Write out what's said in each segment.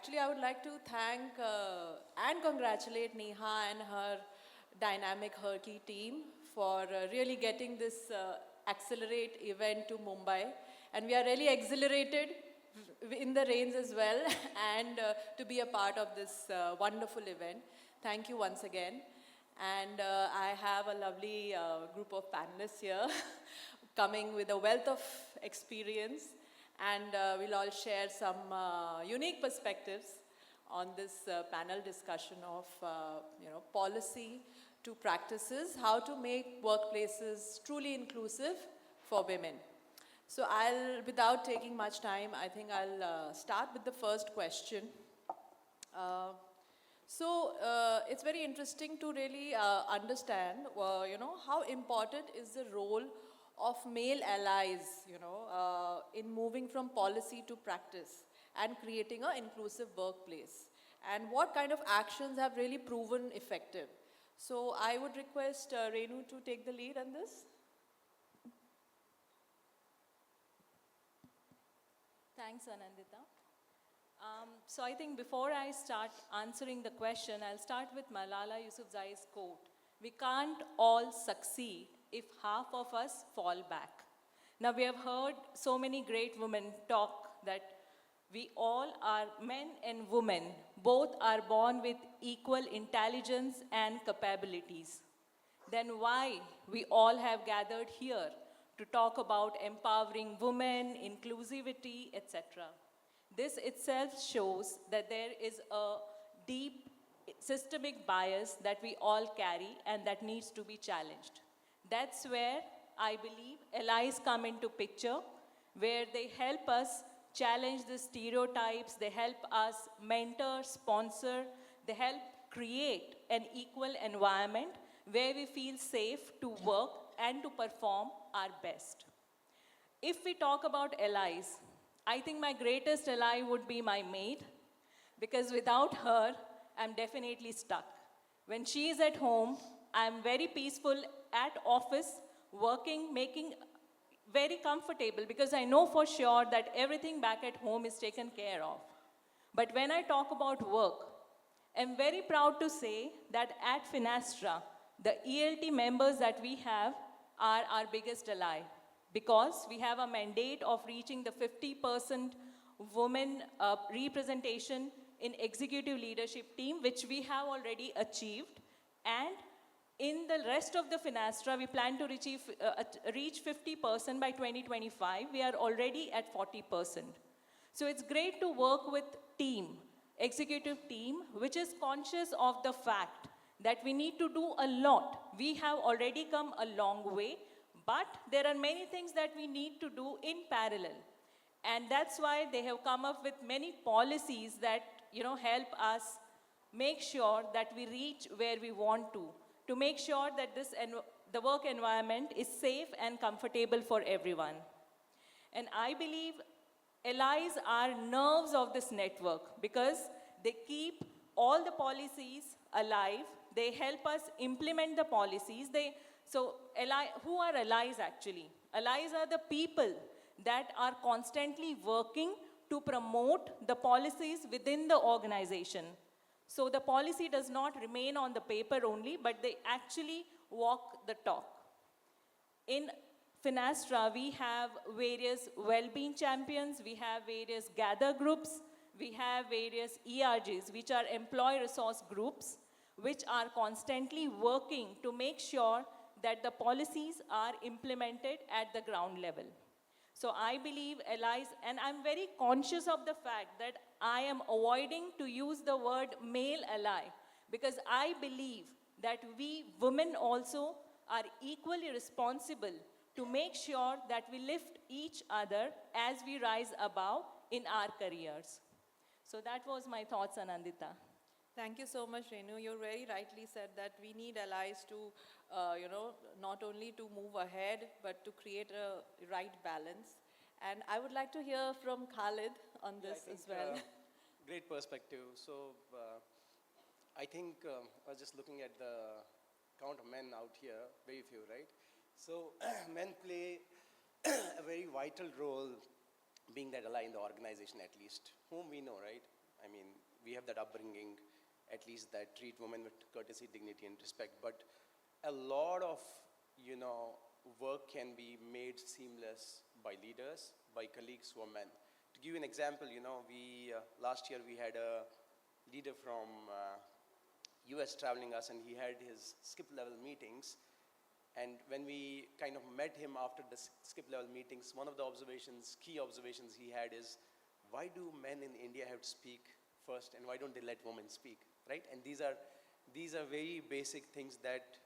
Actually, I would like to thank and congratulate Neha and her dynamic Herky team for really getting this Accelerate event to Mumbai. And we are really exhilarated in the rains as well and to be a part of this wonderful event. Thank you once again. And I have a lovely group of panelists here coming with a wealth of experience, and we'll all share some unique perspectives on this panel discussion of policy to practices, how to make workplaces truly inclusive for women. So without taking much time, I think I'll start with the first question. It's very interesting to really understand, how important is the role of male allies, in moving from policy to practice and creating an inclusive workplace, and what kind of actions have really proven effective. So I would request Renu to take the lead on this. Thanks, Anindita. So I think before I start answering the question, I'll start with Malala Yousafzai's quote. We can't all succeed if half of us fall back. Now we have heard so many great women talk that we all are men and women, both are born with equal intelligence and capabilities. Then why we all have gathered here to talk about empowering women, inclusivity, etc. This itself shows that there is a deep systemic bias that we all carry and that needs to be challenged. That's where I believe allies come into picture, where they help us challenge the stereotypes, they help us mentor, sponsor, they help create an equal environment where we feel safe to work and to perform our best. If we talk about allies, I think my greatest ally would be my maid, because without her, I'm definitely stuck. When she is at home, I'm very peaceful at office, working, making very comfortable, because I know for sure that everything back at home is taken care of. But when I talk about work, I'm very proud to say that at Finastra, the ELT members that we have are our biggest ally, because we have a mandate of reaching the 50% women representation in executive leadership team, which we have already achieved. And in the rest of the Finastra, we plan to reach 50% by 2025. We are already at 40%. So it's great to work with executive team, which is conscious of the fact that we need to do a lot. We have already come a long way, but there are many things that we need to do in parallel. And that's why they have come up with many policies that help us make sure that we reach where we want to make sure that the work environment is safe and comfortable for everyone. And I believe allies are nerves of this network, because they keep all the policies alive. They help us implement the policies. Who are allies actually? Allies are the people that are constantly working to promote the policies within the organization. So the policy does not remain on the paper only, but they actually walk the talk. In Finastra, we have various well-being champions, we have various gather groups, we have various ERGs, which are employee resource groups, which are constantly working to make sure that the policies are implemented at the ground level. So I believe allies, and I'm very conscious of the fact that I am avoiding to use the word male ally, because I believe that we women also are equally responsible to make sure that we lift each other as we rise above in our careers. So that was my thoughts, Anindita. Thank you so much, Renu. You very rightly said that we need allies to, not only to move ahead, but to create a right balance. And I would like to hear from Khalid on this as well. Great perspective. So I think I was just looking at the count of men out here, very few, right? So men play a very vital role, being that ally in the organization at least, whom we know, right? I mean, we have that upbringing, at least that treat women with courtesy, dignity, and respect. But a lot of, work can be made seamless by leaders, by colleagues who are men. To give you an example, we last year we had a leader from US traveling us, and he had his skip level meetings. And when we kind of met him after the skip level meetings, one of the key observations he had is, why do men in India have to speak first, and why don't they let women speak, right? And these are very basic things that,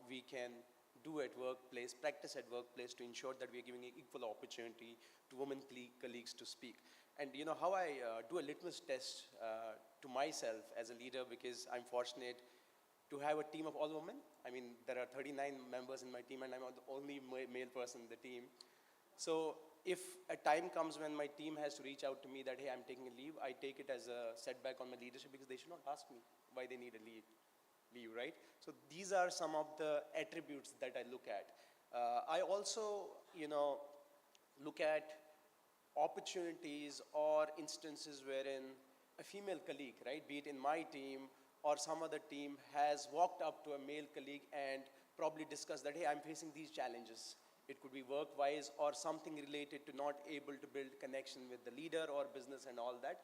we can do at workplace, practice at workplace, to ensure that we are giving equal opportunity to women colleagues to speak. And how I do a litmus test to myself as a leader, because I'm fortunate to have a team of all women. I mean, there are 39 members in my team, and I'm the only male person in the team. So if a time comes when my team has to reach out to me that, hey, I'm taking a leave, I take it as a setback on my leadership, because they should not ask me why they need a leave, right? So these are some of the attributes that I look at. I also, look at opportunities or instances wherein a female colleague, right, be it in my team or some other team, has walked up to a male colleague and probably discussed that, hey, I'm facing these challenges. It could be work-wise or something related to not able to build connection with the leader or business and all that,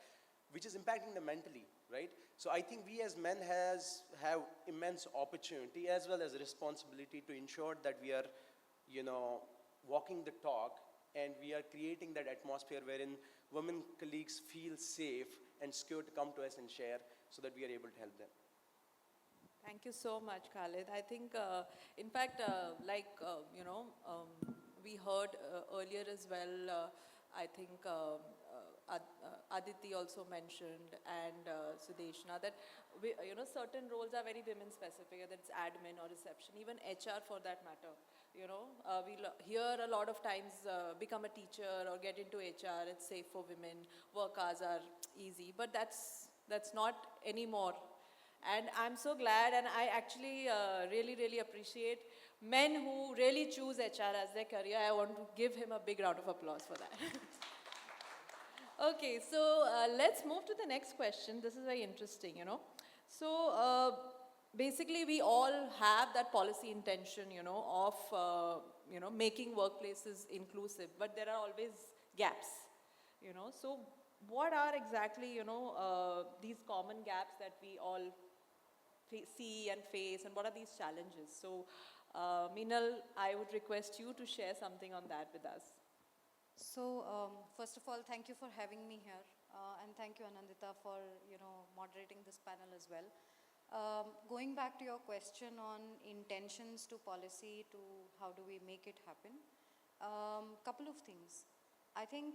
which is impacting them mentally, right? So I think we as men have immense opportunity as well as responsibility to ensure that we are, walking the talk, and we are creating that atmosphere wherein women colleagues feel safe and secure to come to us and share, so that we are able to help them. Thank you so much, Khalid. I think, in fact, we heard earlier as well, I think Aditi also mentioned, and Sudeshna, that certain roles are very women specific, whether it's admin or reception, even HR for that matter. We hear a lot of times become a teacher or get into HR, it's safe for women, work hours are easy, but that's not anymore. And I'm so glad, and I actually really, really appreciate men who really choose HR as their career. I want to give him a big round of applause for that. Okay, so let's move to the next question. This is very interesting, So basically, we all have that policy intention, of, making workplaces inclusive, but there are always gaps, So what are exactly, these common gaps that we all see and face, and what are these challenges? So, Minal, I would request you to share something on that with us. So, first of all, thank you for having me here, and thank you, Anindita, for moderating this panel as well. Going back to your question on intentions to policy, to how do we make it happen, couple of things. I think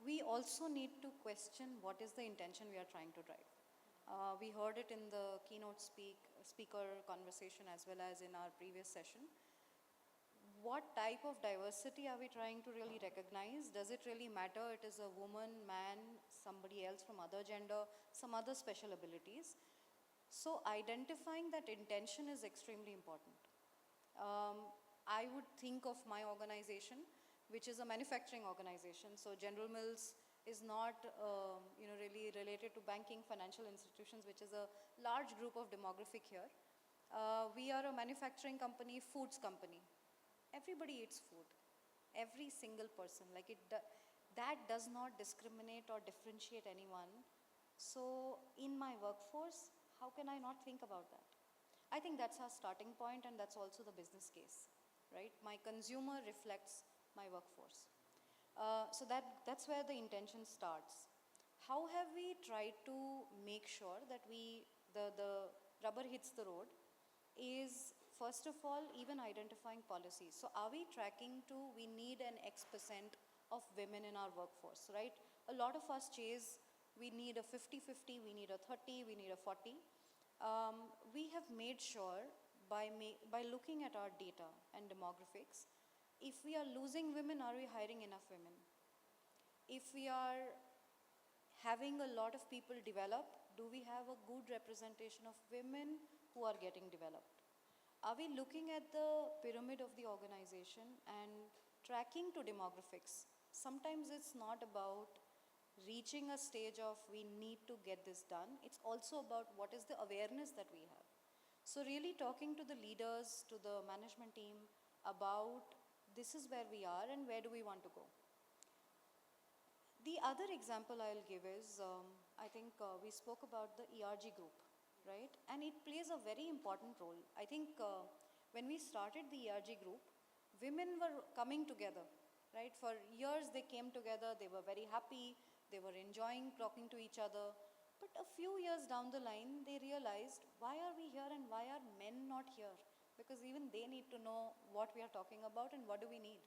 we also need to question what is the intention we are trying to drive. We heard it in the keynote speaker conversation as well as in our previous session. What type of diversity are we trying to really recognize? Does it really matter it is a woman, man, somebody else from other gender, some other special abilities? So identifying that intention is extremely important. I would think of my organization, which is a manufacturing organization. So General Mills is not really related to banking, financial institutions, which is a large group of demographic here. We are a manufacturing company, foods company. Everybody eats food, every single person. That does not discriminate or differentiate anyone. So in my workforce, how can I not think about that? I think that's our starting point, and that's also the business case, right? My consumer reflects my workforce. So that's where the intention starts. How have we tried to make sure that the rubber hits the road is, first of all, even identifying policies. So are we tracking to, we need an X% of women in our workforce, right? A lot of us chase, we need a 50-50, we need a 30, we need a 40. We have made sure by looking at our data and demographics, if we are losing women, are we hiring enough women? If we are having a lot of people develop, do we have a good representation of women who are getting developed? Are we looking at the pyramid of the organization and tracking to demographics? Sometimes it's not about reaching a stage of we need to get this done. It's also about what is the awareness that we have. So really talking to the leaders, to the management team about this is where we are and where do we want to go. The other example I'll give is, I think we spoke about the ERG group, right? And it plays a very important role. I think when we started the ERG group, women were coming together, right? For years they came together, they were very happy, they were enjoying talking to each other. But a few years down the line, they realized, why are we here and why are men not here? Because even they need to know what we are talking about and what do we need.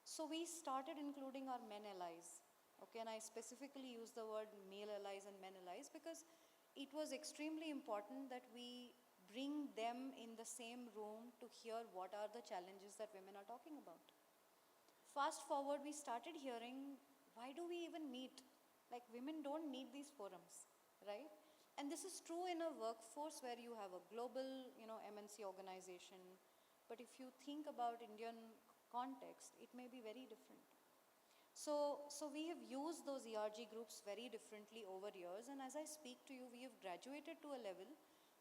So we started including our men allies. Okay, and I specifically use the word male allies and men allies because it was extremely important that we bring them in the same room to hear what are the challenges that women are talking about. Fast forward, we started hearing, why do we even meet? Like, women don't need these forums, right? And this is true in a workforce where you have a global, MNC organization. But if you think about Indian context, it may be very different. So we have used those ERG groups very differently over years, and as I speak to you, we have graduated to a level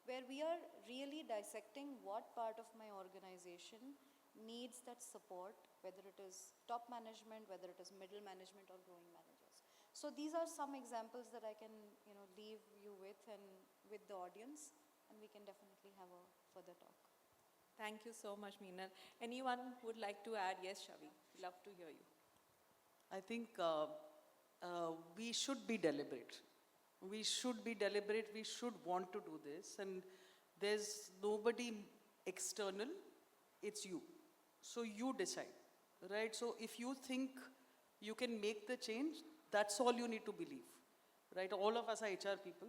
where we are really dissecting what part of my organization needs that support, whether it is top management, whether it is middle management or growing managers. So these are some examples that I can leave you with and with the audience, and we can definitely have a further talk. Thank you so much, Minal. Anyone would like to add? Yes, Shavee, love to hear you. I think we should be deliberate. We should be deliberate. We should want to do this. And there's nobody external. It's you. So you decide, right? So if you think you can make the change, that's all you need to believe, right? All of us are HR people.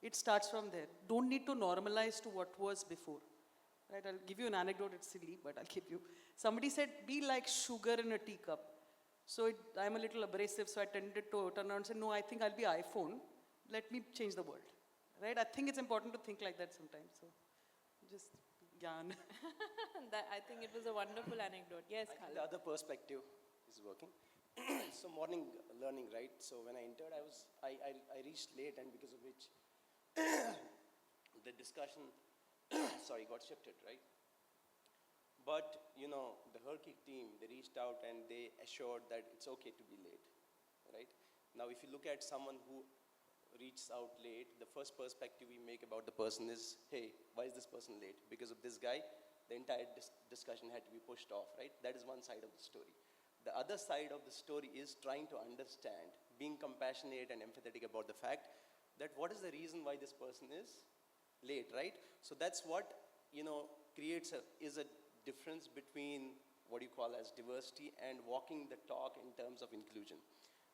It starts from there. Don't need to normalize to what was before, right? I'll give you an anecdote. It's silly, but I'll give you. Somebody said, be like sugar in a teacup. So I'm a little abrasive, so I tended to turn around and say, no, I think I'll be iPhone. Let me change the world, right? I think it's important to think like that sometimes. So just yarn. I think it was a wonderful anecdote. Yes, I think Khalid. the other perspective is working. So morning learning, right? So when I entered, I reached late, and because of which the discussion, got shifted, right? But, the HRBP team, they reached out and they assured that it's okay to be late, right? Now, if you look at someone who reaches out late, the first perspective we make about the person is, hey, why is this person late? Because of this guy, the entire discussion had to be pushed off, right? That is one side of the story. The other side of the story is trying to understand, being compassionate and empathetic about the fact that what is the reason why this person is late, right? So that's what, creates a difference between what you call as diversity and walking the talk in terms of inclusion,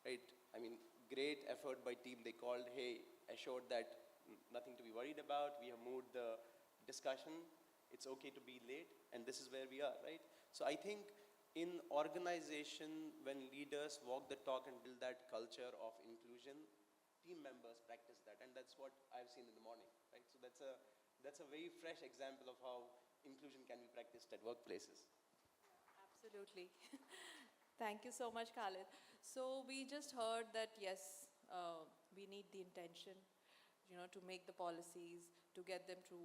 right? I mean, great effort by team. They called, hey, assured that nothing to be worried about. We have moved the discussion. It's okay to be late, and this is where we are, right? So I think in organization, when leaders walk the talk and build that culture of inclusion, team members practice that, and that's what I've seen in the morning, right? So that's a very fresh example of how inclusion can be practiced at workplaces. Absolutely. Thank you so much, Khalid. So we just heard that, yes, we need the intention, to make the policies, to get them to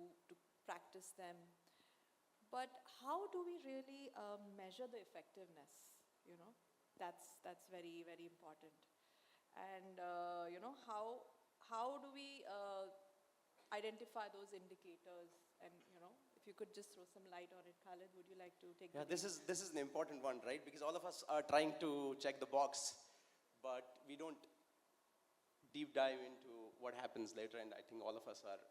practice them. But how do we really measure the effectiveness? That's very, very important. And, how do we identify those indicators? And, if you could just throw some light on it, Khalid, would you like to take Yeah, the this is an important one, right? Because all of us are trying to check the box, but we don't deep dive into what happens later. And I think all of us are,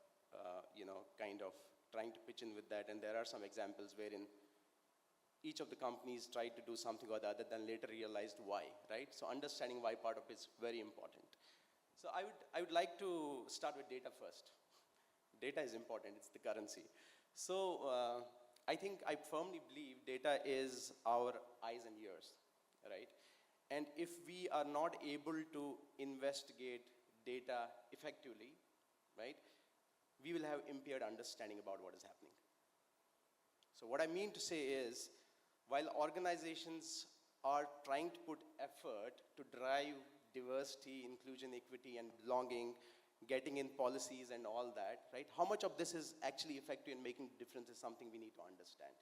kind of trying to pitch in with that. And there are some examples wherein each of the companies tried to do something or the other, then later realized why, right? So understanding why part of it is very important. So I would like to start with data first. Data is important, it's the currency. So I firmly believe data is our eyes and ears, right? And if we are not able to investigate data effectively, right, we will have impaired understanding about what is happening. So what I mean to say is, while organizations are trying to put effort to drive diversity, inclusion, equity, and belonging, getting in policies and all that, right? How much of this is actually effective in making difference is something we need to understand.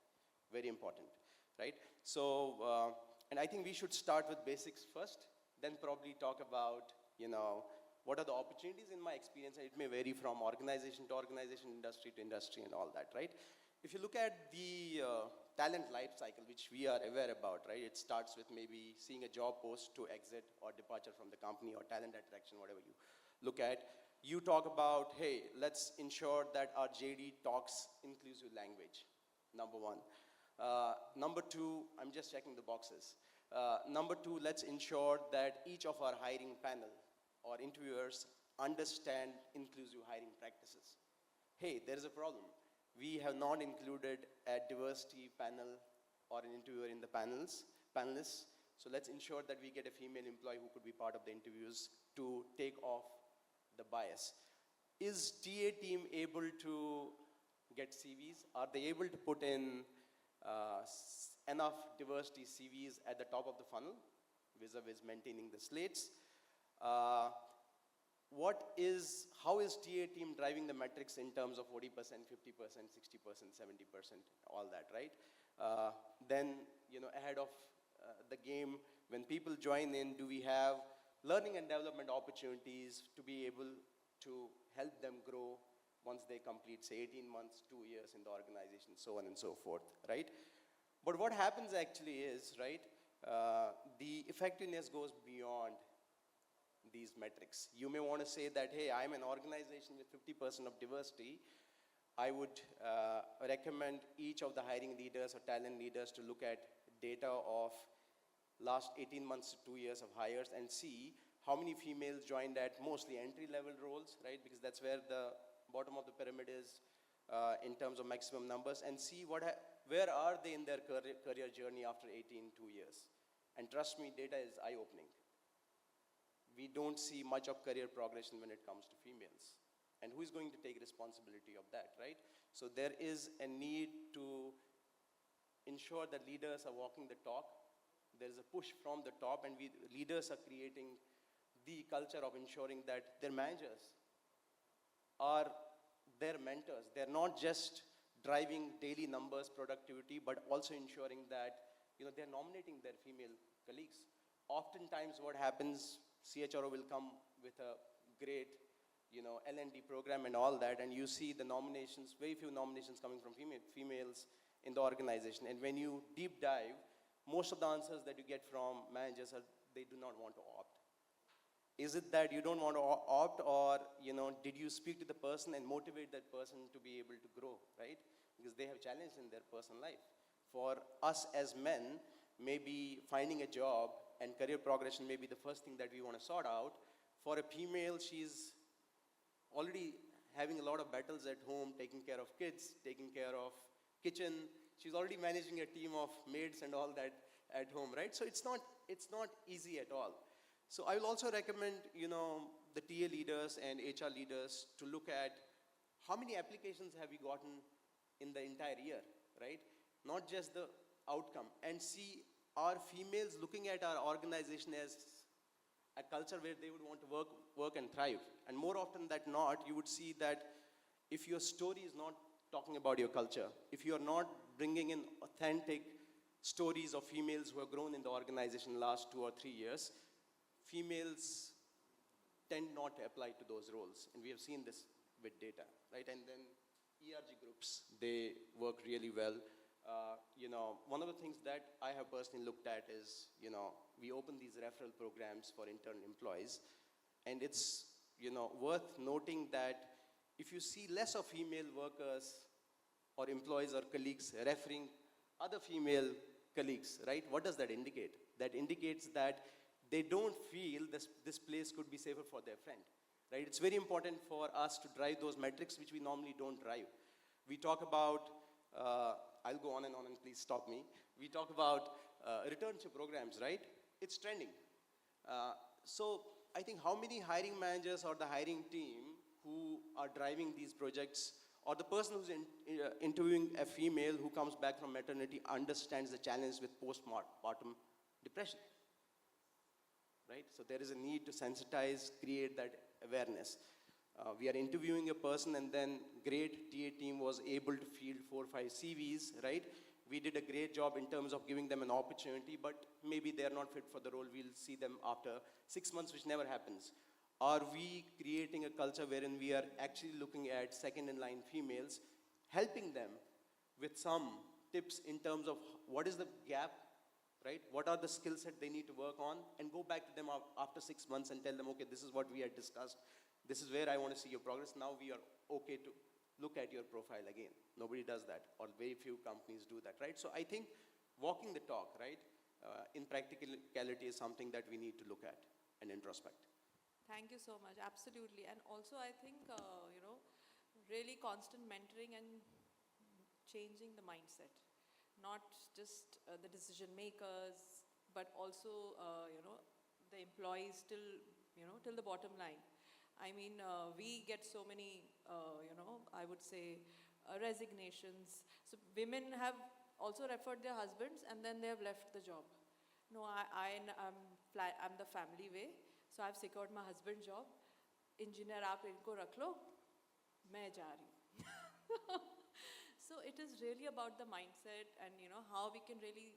Very important, right? So, and I think we should start with basics first, then probably talk about, what are the opportunities in my experience, and it may vary from organization to organization, industry to industry and all that, right? If you look at the talent life cycle, which we are aware about, right? It starts with maybe seeing a job post to exit or departure from the company or talent attraction, whatever you look at. You talk about, hey, let's ensure that our JD talks inclusive language, number one. Number two, I'm just checking the boxes. Number two, let's ensure that each of our hiring panel or interviewers understand inclusive hiring practices. Hey, there is a problem. We have not included a diversity panel or an interviewer in the panelists. So let's ensure that we get a female employee who could be part of the interviews to take off the bias. Is TA team able to get CVs? Are they able to put in enough diversity CVs at the top of the funnel, vis-a-vis maintaining the slates? How is TA team driving the metrics in terms of 40%, 50%, 60%, 70%, all that, right? Then, ahead of the game, when people join in, do we have learning and development opportunities to be able to help them grow once they complete, say, 18 months, 2 years in the organization, so on and so forth, right? But what happens actually is, right, the effectiveness goes beyond these metrics. You may want to say that, hey, I'm an organization with 50% of diversity. I would recommend each of the hiring leaders or talent leaders to look at data of last 18 months to 2 years of hires and see how many females joined at mostly entry-level roles, right? Because that's where the bottom of the pyramid is in terms of maximum numbers, and see where are they in their career journey after 2 years. And trust me, data is eye-opening. We don't see much of career progression when it comes to females. And who is going to take responsibility of that, right? So there is a need to ensure that leaders are walking the talk. There is a push from the top, and leaders are creating the culture of ensuring that their managers are their mentors. They're not just driving daily numbers, productivity, but also ensuring that they're nominating their female colleagues. Oftentimes what happens, CHRO will come with a great L&D program and all that, and you see the nominations, very few nominations coming from females in the organization. And when you deep dive, most of the answers that you get from managers are they do not want to opt. Is it that you don't want to opt, or did you speak to the person and motivate that person to be able to grow, right? Because they have challenges in their personal life. For us as men, maybe finding a job and career progression may be the first thing that we want to sort out. For a female, she's already having a lot of battles at home, taking care of kids, taking care of kitchen. She's already managing a team of maids and all that at home, right? So it's not easy at all. So I will also recommend, the TA leaders and HR leaders to look at how many applications have we gotten in the entire year, right? Not just the outcome, and see, are females looking at our organization as a culture where they would want to work and thrive? And more often than not, you would see that if your story is not talking about your culture, if you are not bringing in authentic stories of females who have grown in the organization last 2 or 3 years, females tend not to apply to those roles. And we have seen this with data, right? And then ERG groups, they work really well. One of the things that I have personally looked at is, we open these referral programs for internal employees, and it's, worth noting that if you see less of female workers or employees or colleagues referring other female colleagues, right? What does that indicate? That indicates that they don't feel this place could be safer for their friend, right? It's very important for us to drive those metrics which we normally don't drive. We talk about, I'll go on and please stop me. We talk about returnship programs, right? It's trending. So I think how many hiring managers or the hiring team who are driving these projects, or the person who's interviewing a female who comes back from maternity understands the challenge with postpartum depression? right? So there is a need to sensitize, create that awareness. We are interviewing a person, and then great TA team was able to field 4 or 5 CVs, right? We did a great job in terms of giving them an opportunity, but maybe they are not fit for the role. We'll see them after 6 months, which never happens. Are we creating a culture wherein we are actually looking at second in line females, helping them with some tips in terms of what is the gap, right? What are the skill set they need to work on, and go back to them after 6 months and tell them, okay, this is what we had discussed. This is where I want to see your progress. Now we are okay to look at your profile again. Nobody does that, or very few companies do that, right? So I think walking the talk, right, in practicality is something that we need to look at and introspect. Thank you so much. Absolutely. And also, I think, really constant mentoring and changing the mindset. Not just the decision makers, but also, the employees till the bottom line. I mean, we get so many, I would say, resignations. So women have also referred their husbands, and then they have left the job. No, I'm the family way. So I've secured my husband's job. Engineer, आप इनको रख लो, मैं जा रही हूँ. So it is really about the mindset, and how we can really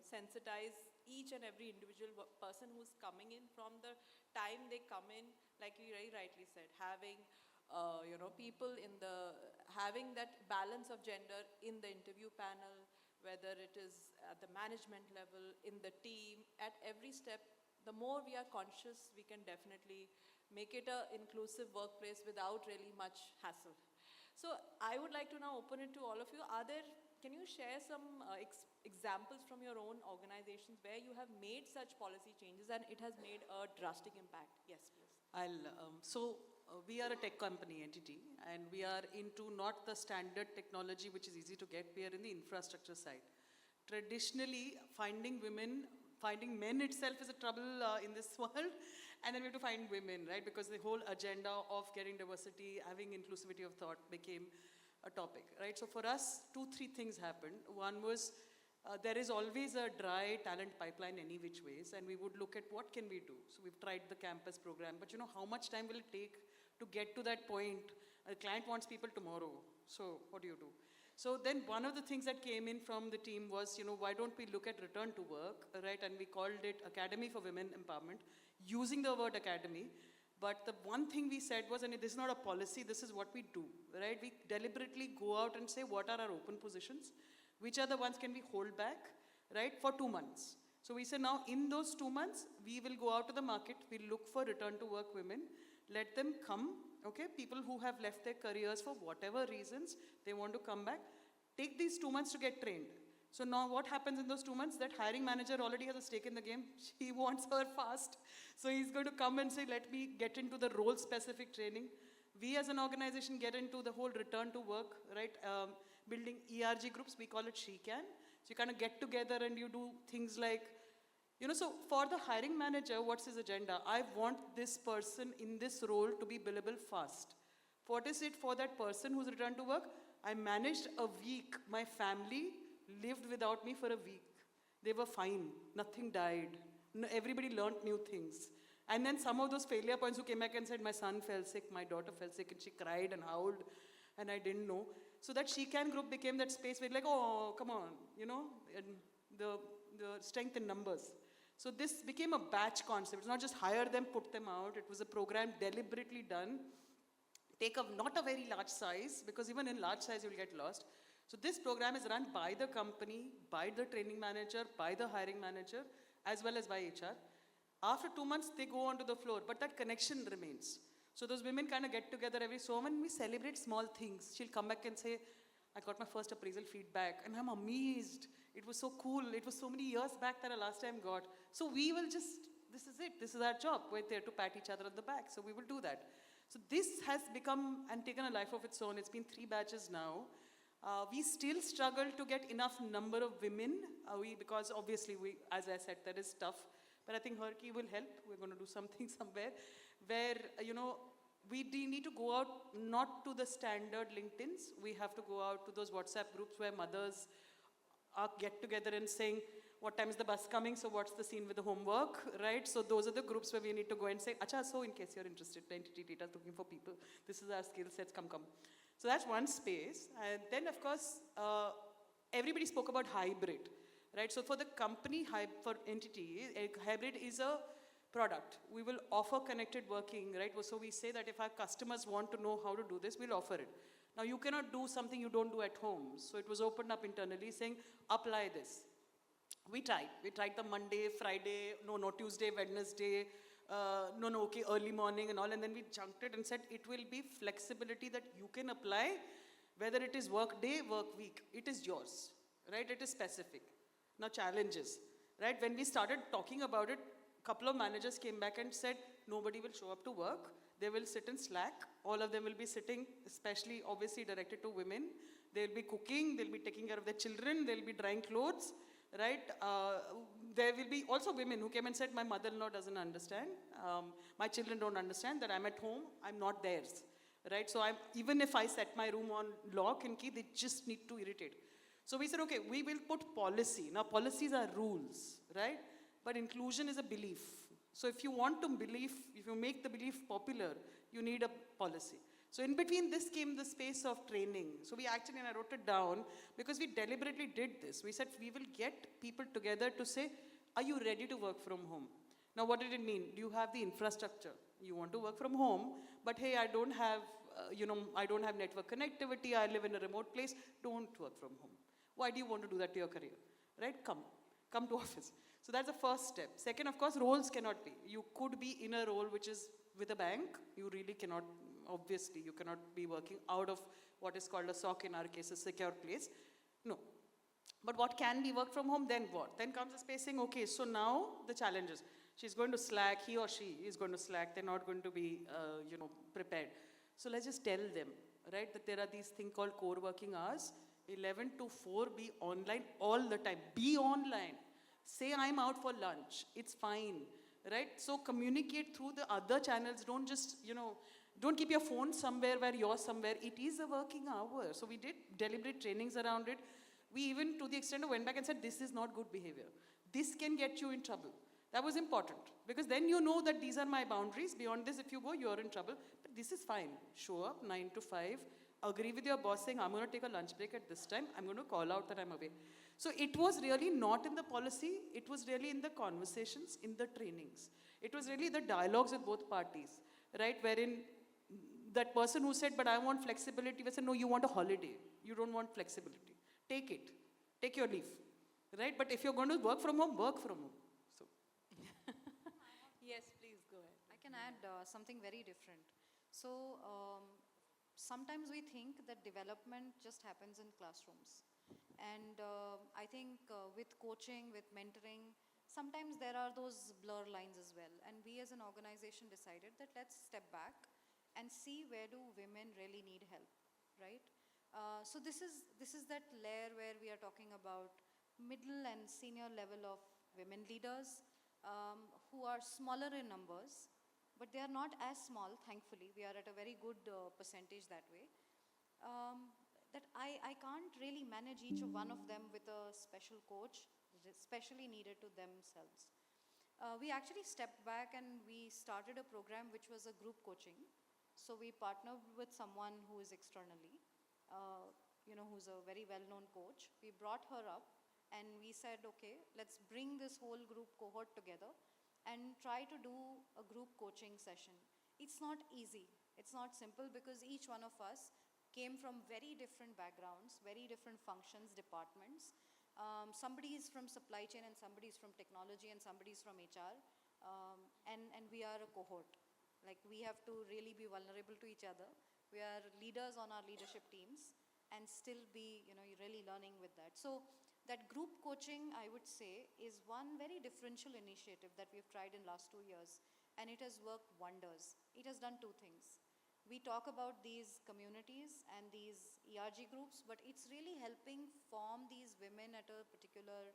sensitize each and every individual person who's coming in from the time they come in, like you very rightly said, having people having that balance of gender in the interview panel, whether it is at the management level, in the team, at every step. The more we are conscious, we can definitely make it an inclusive workplace without really much hassle. So I would like to now open it to all of you. Can you share some examples from your own organizations where you have made such policy changes and it has made a drastic impact? Yes, please. We are a tech company entity, and we are into not the standard technology which is easy to get. We are in the infrastructure side. Traditionally, finding men itself is a trouble in this world, and then we have to find women, right? Because the whole agenda of getting diversity, having inclusivity of thought became a topic, right? So for us, 2-3 things happened. One was there is always a dry talent pipeline any which ways, and we would look at what can we do. So we've tried the campus program, but how much time will it take to get to that point? A client wants people tomorrow, so what do you do? So then one of the things that came in from the team was, why don't we look at return to work, right? And we called it Academy for Women Empowerment, using the word academy. But the one thing we said was, and this is not a policy, this is what we do, right? We deliberately go out and say, what are our open positions? Which are the ones can we hold back, right? For 2 months. So we say now in those 2 months, we will go out to the market, we'll look for return to work women, let them come, okay? People who have left their careers for whatever reasons, they want to come back. Take these 2 months to get trained. So now what happens in those 2 months? That hiring manager already has a stake in the game. He wants her fast. So he's going to come and say, let me get into the role-specific training. We as an organization get into the whole return to work, right? Building ERG groups, we call it She Can. So you kind of get together and you do things like, so for the hiring manager, what's his agenda? I want this person in this role to be billable fast. What is it for that person who's returned to work? I managed a week. My family lived without me for a week. They were fine. Nothing died. No, everybody learned new things. And then some of those failure points who came back and said, my son fell sick, my daughter fell sick, and she cried and howled, and I didn't know. So that She Can group became that space where like, oh, come on, and the strength in numbers. So this became a batch concept. It's not just hire them, put them out. It was a program deliberately done. Take not a very large size, because even in large size, you'll get lost. So this program is run by the company, by the training manager, by the hiring manager, as well as by HR. After 2 months, they go onto the floor, but that connection remains. So those women kind of get together every so often. We celebrate small things. She'll come back and say, I got my first appraisal feedback, and I'm amazed. It was so cool. It was so many years back that I last time got. So we will just, this is it. This is our job. We're there to pat each other on the back. So we will do that. So this has become and taken a life of its own. It's been 3 batches now. We still struggle to get enough number of women, because obviously, as I said, that is tough. But I think HRBP will help. We're going to do something somewhere where, we need to go out not to the standard LinkedIns. We have to go out to those WhatsApp groups where mothers get together and saying, what time is the bus coming, so what's the scene with the homework, right? So those are the groups where we need to go and say, acha, so in case you're interested, identity data is looking for people, this is our skill sets, come. So that's one space. And then of course, everybody spoke about hybrid, right? So for the company, for entity, hybrid is a product. We will offer connected working, right? So we say that if our customers want to know how to do this, we'll offer it. Now you cannot do something you don't do at home. So it was opened up internally saying, apply this. We tried the Monday, Friday, no, Tuesday, Wednesday, okay, early morning and all. And then we chunked it and said, it will be flexibility that you can apply, whether it is work day, work week, it is yours, right? It is specific. Now challenges, right? When we started talking about it, a couple of managers came back and said, nobody will show up to work. They will sit in Slack. All of them will be sitting, especially obviously directed to women. They'll be cooking, they'll be taking care of their children, they'll be drying clothes, right? There will be also women who came and said, my mother-in-law doesn't understand. My children don't understand that I'm at home, I'm not theirs, right? So even if I set my room on lock and key, they just need to irritate. So we said, okay, we will put policy. Now policies are rules, right? But inclusion is a belief. So if you want to believe, if you make the belief popular, you need a policy. So in between this came the space of training. So we actually, and I wrote it down, because we deliberately did this. We said we will get people together to say, are you ready to work from home? Now what did it mean? Do you have the infrastructure? You want to work from home, but hey, I don't have, I don't have network connectivity, I live in a remote place, don't work from home. Why do you want to do that to your career? Right? Come to office. So that's the first step. Second, of course, roles cannot be. You could be in a role which is with a bank. You really cannot, obviously, you cannot be working out of what is called a SOC, in our case, a secure place. No. But what can be work from home, then what? Then comes the space saying, okay, so now the challenges. She's going to Slack, he or she is going to Slack, they're not going to be, prepared. So let's just tell them, right, that there are these things called core working hours. 11 to 4, be online all the time. Be online. Say I'm out for lunch. It's fine, right? So communicate through the other channels. Don't just, don't keep your phone somewhere where you're somewhere. It is a working hour. So we did deliberate trainings around it. We even, to the extent of went back and said, this is not good behavior. This can get you in trouble. That was important, because then you know that these are my boundaries. Beyond this, if you go, you're in trouble. But this is fine. Show up 9 to 5. Agree with your boss saying, I'm going to take a lunch break at this time. I'm going to call out that I'm away. So it was really not in the policy. It was really in the conversations, in the trainings. It was really the dialogues with both parties, right? Wherein that person who said, but I want flexibility, we said, no, you want a holiday. You don't want flexibility. Take it. Take your leave, right? But if you're going to work from home, work from home. So. Yes, please go ahead. I can add something very different. So sometimes we think that development just happens in classrooms. And I think with coaching, with mentoring, sometimes there are those blur lines as well. And we as an organization decided that let's step back and see where do women really need help, right? So this is that layer where we are talking about middle and senior level of women leaders who are smaller in numbers, but they are not as small, thankfully. We are at a very good percentage that way. That I can't really manage each of one of them with a special coach, especially needed to themselves. We actually stepped back and we started a program which was a group coaching. So we partnered with someone who is externally, who's a very well-known coach. We brought her up and we said, okay, let's bring this whole group cohort together and try to do a group coaching session. It's not easy. It's not simple, because each one of us came from very different backgrounds, very different functions, departments. Somebody is from supply chain and somebody is from technology and somebody is from HR. And we are a cohort. Like, we have to really be vulnerable to each other. We are leaders on our leadership teams and still be, really learning with that. So that group coaching, I would say, is one very differential initiative that we've tried in last 2 years, and it has worked wonders. It has done two things. We talk about these communities and these ERG groups, but it's really helping form these women at a particular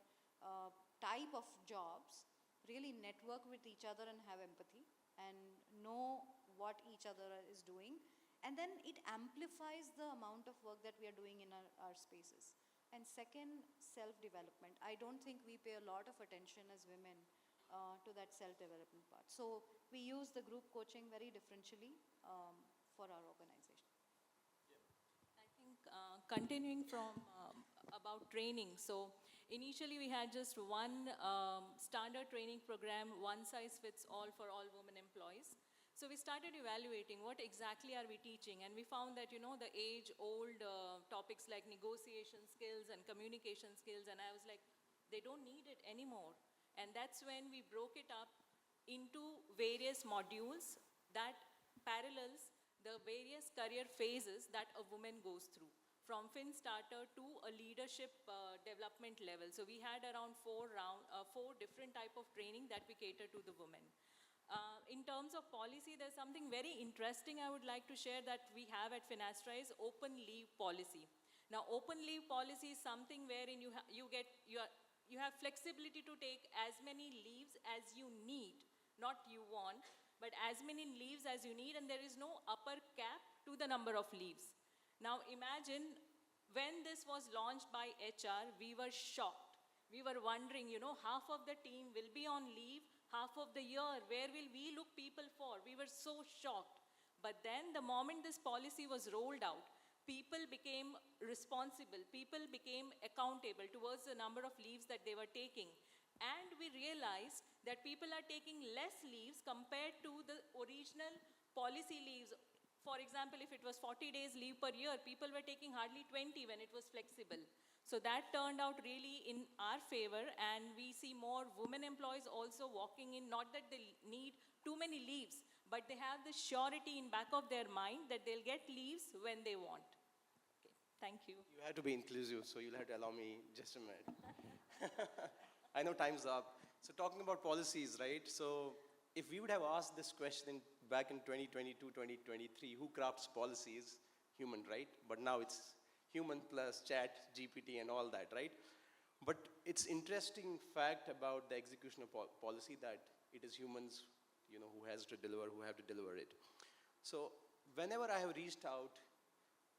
type of jobs, really network with each other and have empathy and know what each other is doing. And then it amplifies the amount of work that we are doing in our spaces. And second, self-development. I don't think we pay a lot of attention as women to that self-development part. So we use the group coaching very differentially for our organization. I think continuing from about training, so initially we had just one standard training program, one size fits all for all women employees. So we started evaluating what exactly are we teaching, and we found that, you know, the age-old topics like negotiation skills and communication skills, and I was like, they don't need it anymore. And that's when we broke it up into various modules that parallels the various career phases that a woman goes through, from fin starter to a leadership development level. So we had around four different type of training that we cater to the women. In terms of policy, there's something very interesting I would like to share that we have at Finastra is open leave policy. Now, open leave policy is something wherein you have flexibility to take as many leaves as you need, not you want, but as many leaves as you need, and there is no upper cap to the number of leaves. Now, imagine when this was launched by HR, we were shocked. We were wondering, you know, half of the team will be on leave, half of the year, where will we look people for? We were so shocked. But then the moment this policy was rolled out, people became responsible, people became accountable towards the number of leaves that they were taking. And we realized that people are taking less leaves compared to the original policy leaves. For example, if it was 40 days leave per year, people were taking hardly 20 when it was flexible. So that turned out really in our favor, and we see more women employees also walking in, not that they need too many leaves, but they have the surety in back of their mind that they'll get leaves when they want. Okay, thank you. You have to be inclusive, so you'll have to allow me just a minute. I know time's up. So talking about policies, right? So if we would have asked this question back in 2022, 2023, who crafts policies? Human, right? But now it's human plus chat, GPT and all that, right? But it's interesting fact about the execution of policy that it is humans, you know, who have to deliver it. So whenever I have reached out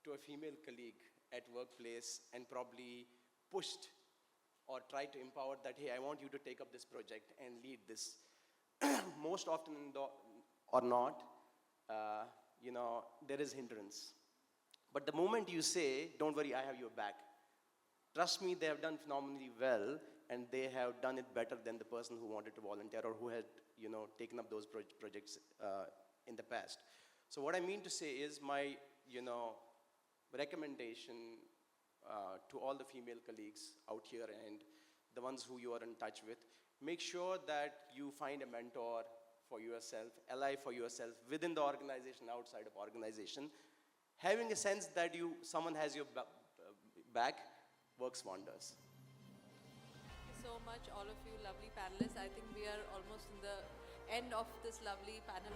to a female colleague at workplace and probably pushed or tried to empower that, hey, I want you to take up this project and lead this, most often or not, you know, there is hindrance. But the moment you say, don't worry, I have your back, trust me, they have done phenomenally well, and they have done it better than the person who wanted to volunteer or who had, you know, taken up those projects in the past. So what I mean to say is my, you know, recommendation to all the female colleagues out here and the ones who you are in touch with, make sure that you find a mentor for yourself, ally for yourself within the organization, outside of organization. Having a sense that someone has your back works wonders. Thank you so much, all of you lovely panelists. I think we are almost in the end of this lovely panel.